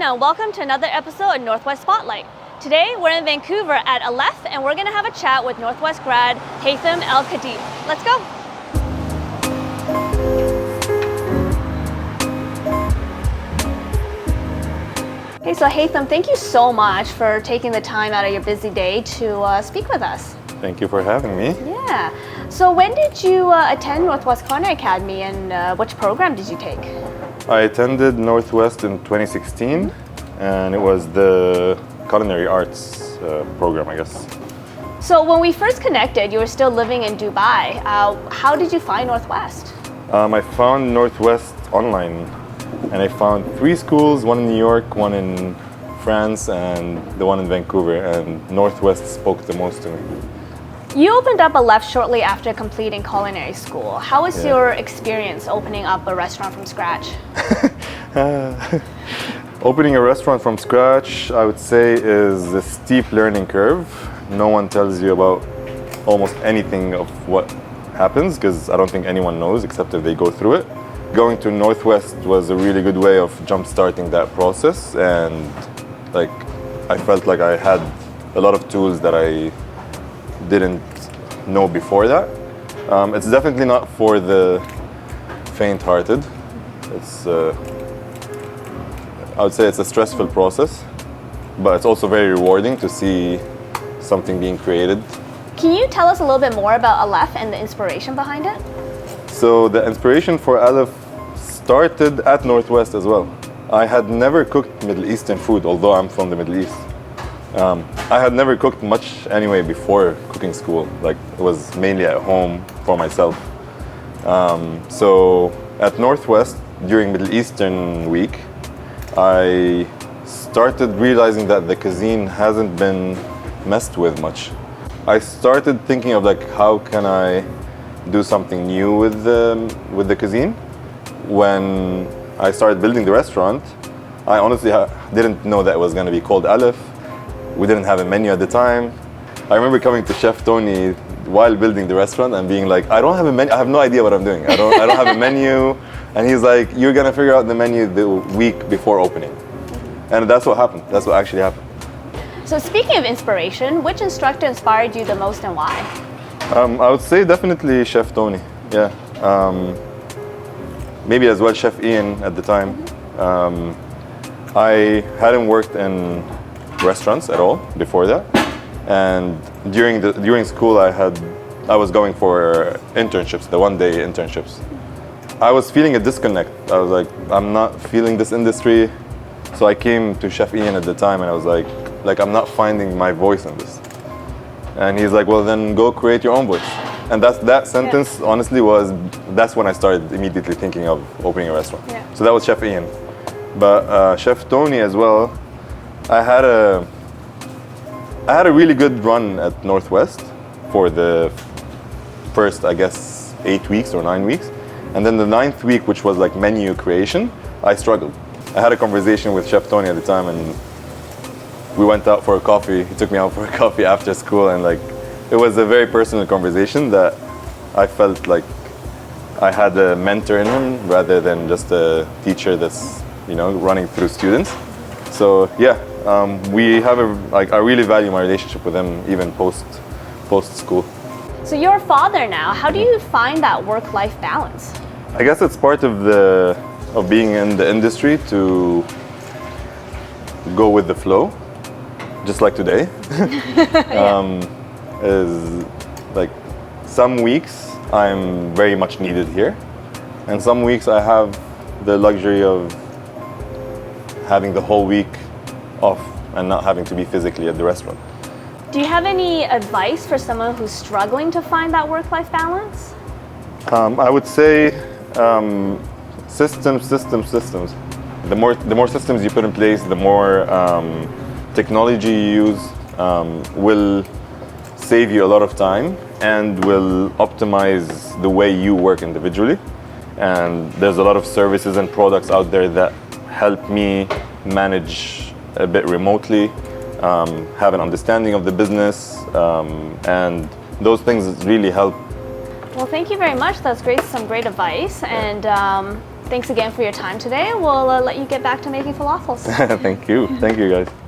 and welcome to another episode of Northwest Spotlight. Today we're in Vancouver at Aleph and we're going to have a chat with Northwest grad Haitham El Khatib. Let's go. Hey, so Haitham, thank you so much for taking the time out of your busy day to speak with us. Thank you for having me. Yeah. So when did you attend Northwest Culinary Academy and which program did you take? I attended Northwest in 2016 and it was the Culinary Arts program, I guess. So when we first connected, you were still living in Dubai. How did you find Northwest? I found Northwest online and I found 3 schools, one in New York, one in France and the one in Vancouver, and Northwest spoke the most to me. You opened up Aleph shortly after completing culinary school. How was your experience opening up a restaurant from scratch? Opening a restaurant from scratch, I would say, is a steep learning curve. No one tells you about almost anything of what happens because I don't think anyone knows except if they go through it. Going to Northwest was a really good way of jump-starting that process, and I felt like I had a lot of tools that I didn't know before that. It's definitely not for the faint-hearted. I would say it's a stressful process, but it's also very rewarding to see something being created. Can you tell us a little bit more about Aleph and the inspiration behind it? So the inspiration for Aleph started at Northwest as well. I had never cooked Middle Eastern food, although I'm from the Middle East. I had never cooked much anyway before cooking school. It was mainly at home for myself. So at Northwest, during Middle Eastern week, I started realizing that the cuisine hasn't been messed with much. I started thinking of how can I do something new with the cuisine. When I started building the restaurant, I honestly didn't know that it was going to be called Aleph. We didn't have a menu at the time. I remember coming to Chef Tony while building the restaurant and being like, I don't have a menu. I have no idea what I'm doing. I don't have a menu. And he's like, you're gonna figure out the menu the week before opening. And that's what happened. That's what actually happened. So speaking of inspiration, which instructor inspired you the most and why? I would say definitely Chef Tony. Yeah. Maybe as well Chef Ian at the time. I hadn't worked in restaurants at all before that, and during school I was going for internships, the one-day internships. I was feeling a disconnect. I was like, I'm not feeling this industry, so I came to Chef Ian at the time and I was like I'm not finding my voice in this. And he's like, well then go create your own voice. And that sentence honestly that's when I started immediately thinking of opening a restaurant. Yeah. So that was Chef Ian. But Chef Tony as well, I had a really good run at Northwest for the first, I guess, 8 weeks or 9 weeks. And then the 9th week, which was menu creation, I struggled. I had a conversation with Chef Tony at the time and we went out for a coffee. He took me out for a coffee after school and it was a very personal conversation that I felt like I had a mentor in him rather than just a teacher that's, running through students. So yeah, we have I really value my relationship with him even post school. So you're a father now. How do you find that work-life balance? I guess it's part of being in the industry to go with the flow, just like today. Is some weeks I'm very much needed here, and some weeks I have the luxury of having the whole week off and not having to be physically at the restaurant. Do you have any advice for someone who's struggling to find that work-life balance? I would say systems. The more systems you put in place, the more technology you use will save you a lot of time and will optimize the way you work individually. And there's a lot of services and products out there that help me manage a bit remotely, have an understanding of the business, and those things really help. Well, thank you very much. That's great, some great advice. And Thanks again for your time today. We'll let you get back to making falafels. Thank you. Thank you, guys.